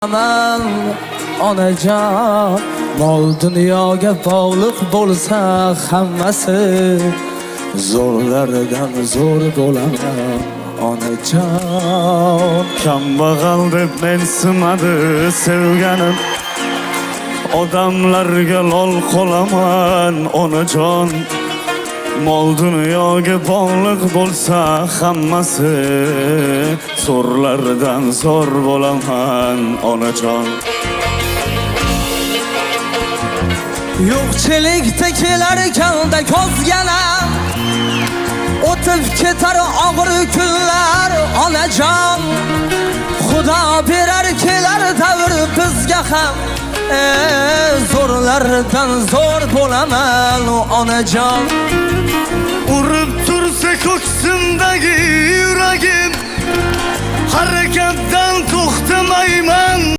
Aman onajon, mol dunyoga bog'liq bo'lsa hammasi zo'rlardan zo'r bo'laman onajon. Kambag'al deb mensimadi sevganim, odamlarga lol qolaman onajon. Mol dunyoga bog'liq bo'lsa hammasi zo'rlardan zo'r bo'laman onajon. Yo'qchilikda kelar kanda ko'zgana, o'tib ketar og'ir kunlar onajon. Xudo berar kelar davr bizga ham, zo'rlardan zo'r bo'laman onajon. Urib tursa ko'ksimdagi yuragim, harakatdan to'xtamayman.